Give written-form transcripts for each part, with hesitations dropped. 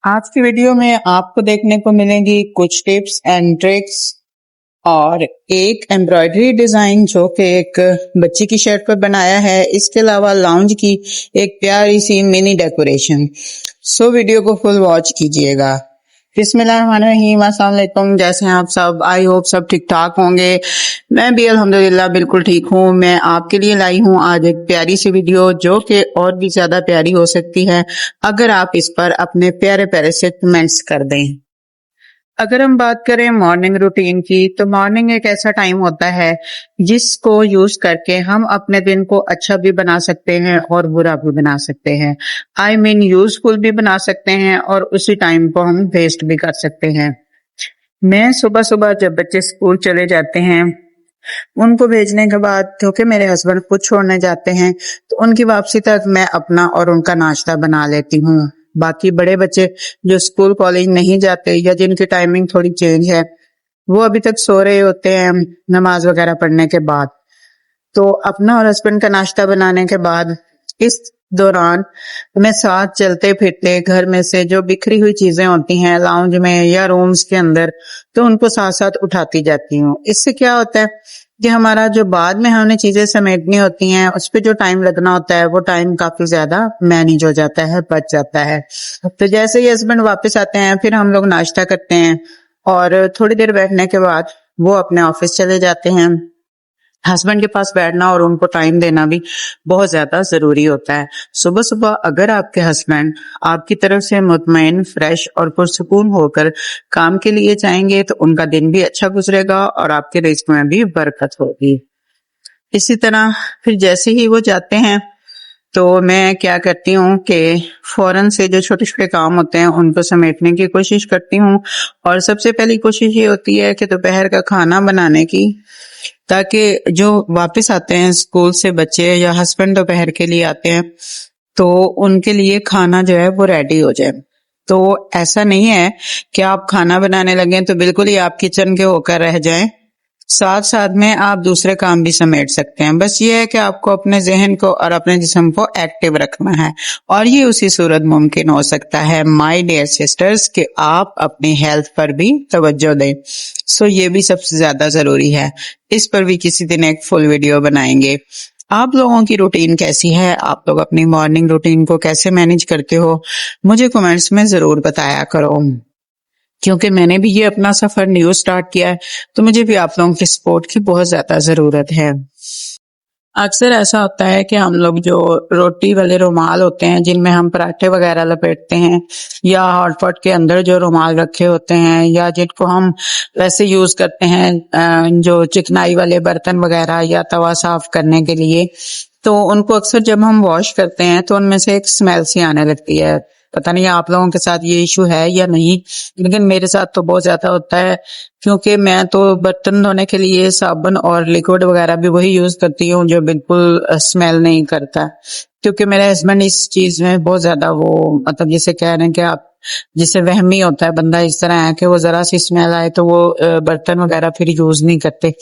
आज की वीडियो में आपको देखने को मिलेंगी कुछ टिप्स एंड ट्रिक्स और एक एम्ब्रॉयडरी डिजाइन जो कि एक बच्ची की शर्ट पर बनाया है। इसके अलावा लाउंज की एक प्यारी सी मिनी डेकोरेशन। सो वीडियो को फुल वॉच कीजिएगा। बिस्मिल्लाहिर्रहमानिर्रहीम, अस्सलाम वालेकुम। जैसे हैं आप सब, आई होप सब ठीक ठाक होंगे। मैं भी अल्हम्दुलिल्लाह बिल्कुल ठीक हूँ। मैं आपके लिए लाई हूँ आज एक प्यारी सी वीडियो जो कि और भी ज्यादा प्यारी हो सकती है अगर आप इस पर अपने प्यारे प्यारे से कमेंट्स कर दें। अगर हम बात करें मॉर्निंग रूटीन की, तो मॉर्निंग एक ऐसा टाइम होता है जिसको यूज करके हम अपने दिन को अच्छा भी बना सकते हैं और बुरा भी बना सकते हैं। आई मीन यूजफुल भी बना सकते हैं और उसी टाइम को हम वेस्ट भी कर सकते हैं। मैं सुबह सुबह जब बच्चे स्कूल चले जाते हैं, उनको भेजने के बाद क्योंकि मेरे हस्बैंड खुद छोड़ने जाते हैं, तो उनकी वापसी तक मैं अपना और उनका नाश्ता बना लेती हूँ। बाकी बड़े बच्चे जो स्कूल कॉलेज नहीं जाते या जिनकी टाइमिंग थोड़ी चेंज है, वो अभी तक सो रहे होते हैं नमाज वगैरह पढ़ने के बाद। तो अपना और हस्बैंड का नाश्ता बनाने के बाद इस दौरान मैं साथ चलते फिरते घर में से जो बिखरी हुई चीजें होती हैं लाउंज में या रूम्स के अंदर, तो उनको साथ साथ उठाती जाती हूँ। इससे क्या होता है कि हमारा जो बाद में हमने चीजें समेटनी होती हैं उस पे जो टाइम लगना होता है वो टाइम काफी ज्यादा मैनेज हो जाता है, बच जाता है। तो जैसे ही हस्बैंड वापस आते हैं फिर हम लोग नाश्ता करते हैं और थोड़ी देर बैठने के बाद वो अपने ऑफिस चले जाते हैं। हस्बैंड के पास बैठना और उनको टाइम देना भी बहुत ज्यादा जरूरी होता है। सुबह सुबह अगर आपके हस्बैंड आपकी तरफ से मुतमईन, फ्रेश और पुरसुकून होकर काम के लिए जाएंगे तो उनका दिन भी अच्छा गुजरेगा और आपके रिस्क में भी बरकत होगी। इसी तरह फिर जैसे ही वो जाते हैं तो मैं क्या करती हूँ कि फौरन से जो छोटे छोटे काम होते हैं उनको समेटने की कोशिश करती हूँ। और सबसे पहली कोशिश ये होती है कि दोपहर का खाना बनाने की, ताकि जो वापस आते हैं स्कूल से बच्चे या हस्बैंड दोपहर के लिए आते हैं तो उनके लिए खाना जो है वो रेडी हो जाए। तो ऐसा नहीं है कि आप खाना बनाने लगे तो बिल्कुल ही आप किचन के होकर रह जाएं, साथ साथ में आप दूसरे काम भी समेट सकते हैं। बस ये है कि आपको अपने जहन को और अपने जिस्म को एक्टिव रखना है और ये उसी सूरत मुमकिन हो सकता है माय डियर सिस्टर्स कि आप अपनी हेल्थ पर भी तवज्जो दें। सो ये भी सबसे ज्यादा जरूरी है। इस पर भी किसी दिन एक फुल वीडियो बनाएंगे। आप लोगों की रूटीन कैसी है, आप लोग अपनी मॉर्निंग रूटीन को कैसे मैनेज करते हो, मुझे कमेंट्स में जरूर बताया करो, क्योंकि मैंने भी ये अपना सफर न्यू स्टार्ट किया है तो मुझे भी आप लोगों की सपोर्ट की बहुत ज्यादा जरूरत है। अक्सर ऐसा होता है कि हम लोग जो रोटी वाले रुमाल होते हैं जिनमें हम पराठे वगैरह लपेटते हैं या हॉटपॉट के अंदर जो रुमाल रखे होते हैं या जिनको हम वैसे यूज करते हैं जो चिकनाई वाले बर्तन वगैरह या तवा साफ करने के लिए, तो उनको अक्सर जब हम वॉश करते हैं तो उनमें से एक स्मेल सी आने लगती है। पता नहीं आप लोगों के साथ ये इशू है या नहीं, लेकिन मेरे साथ तो बहुत ज्यादा होता है, क्योंकि मैं तो बर्तन धोने के लिए साबुन और लिक्विड वगैरह भी वही यूज करती हूँ जो बिल्कुल स्मेल नहीं करता। क्योंकि मेरे हस्बैंड इस चीज में बहुत ज्यादा वो मतलब जिसे कह रहे हैं कि आप जिसे वहमी होता है बंदा, इस तरह है कि वो जरा सी स्मेल आए तो वो बर्तन वगैरह फिर यूज नहीं करते।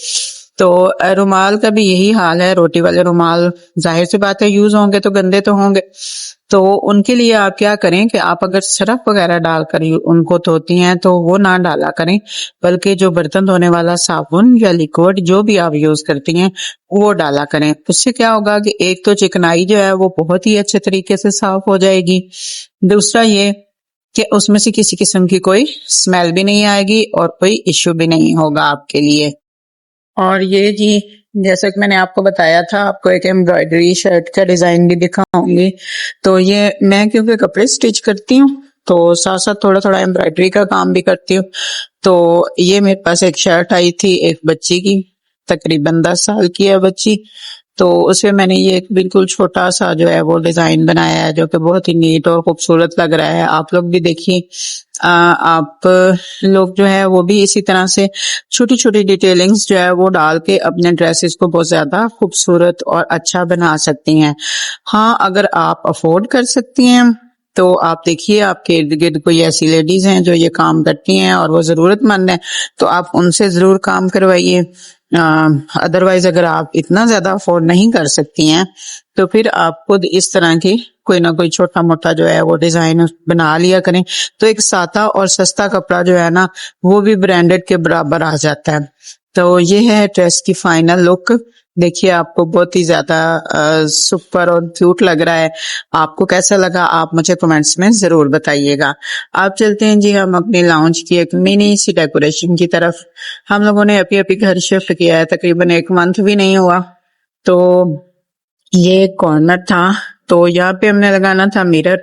तो रुमाल का भी यही हाल है। रोटी वाले रुमाल जाहिर सी बात है यूज होंगे तो गंदे तो होंगे, तो उनके लिए आप क्या करें कि आप अगर सरफ वगैरह डालकर उनको धोती हैं तो वो ना डाला करें, बल्कि जो बर्तन धोने वाला साबुन या लिक्विड जो भी आप यूज करती हैं वो डाला करें। उससे क्या होगा कि एक तो चिकनाई जो है वो बहुत ही अच्छे तरीके से साफ हो जाएगी, दूसरा ये कि उसमें से किसी किस्म की कोई स्मेल भी नहीं आएगी और कोई इश्यू भी नहीं होगा आपके लिए। और ये जी जैसा कि मैंने आपको बताया था, आपको एक एम्ब्रॉयडरी शर्ट का डिजाइन भी दिखाऊंगी। तो ये मैं क्योंकि कपड़े स्टिच करती हूँ तो साथ साथ थोड़ा थोड़ा एम्ब्रॉयडरी का काम भी करती हूँ। तो ये मेरे पास एक शर्ट आई थी एक बच्ची की, तकरीबन 10 साल की है बच्ची, तो उसमें मैंने ये एक बिल्कुल छोटा सा जो है वो डिजाइन बनाया है जो कि बहुत ही नीट और खूबसूरत लग रहा है। आप लोग भी देखिए, आप लोग जो है वो भी इसी तरह से छोटी छोटी डिटेलिंग्स जो है वो डाल के अपने ड्रेसेस को बहुत ज्यादा खूबसूरत और अच्छा बना सकती हैं। हाँ, अगर आप अफोर्ड कर सकती हैं तो आप देखिए आपके इर्द गिर्द कोई ऐसी लेडीज हैं जो ये काम करती हैं और वो जरूरतमंद हैं, तो आप उनसे जरूर काम करवाइए। ادروائز اگر آپ اتنا زیادہ افورڈ نہیں کر سکتی ہیں تو پھر آپ خود اس طرح کی کوئی نہ کوئی چھوٹا موٹا جو ہے وہ ڈیزائن بنا لیا کریں، تو ایک سادہ اور سستا کپڑا جو ہے نا وہ بھی برانڈڈ کے برابر آ جاتا ہے۔ تو یہ ہے ڈریس کی فائنل لک، دیکھیے آپ کو بہت ہی زیادہ سپر اور کیوٹ لگ رہا ہے۔ آپ کو کیسا لگا آپ مجھے کمنٹس میں ضرور بتائیے گا۔ آپ چلتے ہیں جی ہم اپنی لاؤنج کی ایک منی سی ڈیکوریشن کی طرف۔ ہم لوگوں نے ابھی گھر شفٹ کیا ہے، تقریباً 1 منتھ بھی نہیں ہوا، تو یہ ایک کارنر تھا، تو یہاں پہ ہم نے لگانا تھا مرر۔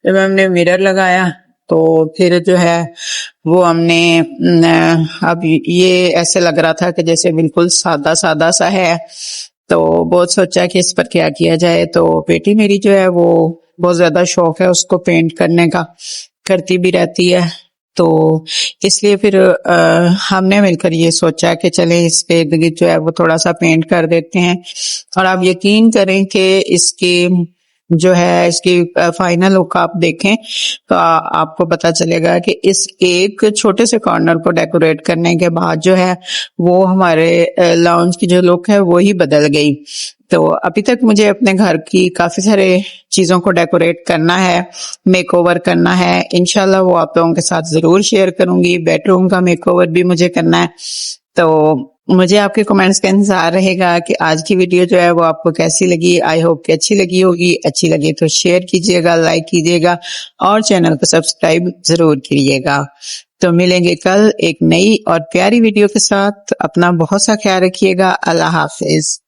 جب ہم نے مرر لگایا تو پھر جو ہے وہ ہم نے اب یہ ایسے لگ رہا تھا کہ جیسے بالکل سادہ سادہ سا ہے، تو بہت سوچا کہ اس پر کیا کیا جائے۔ تو بیٹی میری جو ہے وہ بہت زیادہ شوق ہے اس کو پینٹ کرنے کا، کرتی بھی رہتی ہے، تو اس لیے پھر ہم نے مل کر یہ سوچا کہ چلیں اس پہ جو ہے وہ تھوڑا سا پینٹ کر دیتے ہیں۔ اور آپ یقین کریں کہ اس کی جو ہے اس کی فائنل لک آپ دیکھیں تو آپ کو پتا چلے گا کہ اس ایک چھوٹے سے کارنر کو ڈیکوریٹ کرنے کے بعد جو ہے وہ ہمارے لاؤنج کی جو لک ہے وہی بدل گئی۔ تو ابھی تک مجھے اپنے گھر کی کافی سارے چیزوں کو ڈیکوریٹ کرنا ہے، میک اوور کرنا ہے، انشاءاللہ وہ آپ لوگوں کے ساتھ ضرور شیئر کروں گی۔ بیڈ روم کا میک اوور بھی مجھے کرنا ہے، تو مجھے آپ کے کمنٹس کا انتظار رہے گا کہ آج کی ویڈیو جو ہے وہ آپ کو کیسی لگی۔ آئی ہوپ کہ اچھی لگی ہوگی، اچھی لگی تو شیئر کیجئے گا، لائک کیجئے گا اور چینل کو سبسکرائب ضرور کیجئے گا۔ تو ملیں گے کل ایک نئی اور پیاری ویڈیو کے ساتھ، اپنا بہت سا خیال رکھیے گا۔ اللہ حافظ۔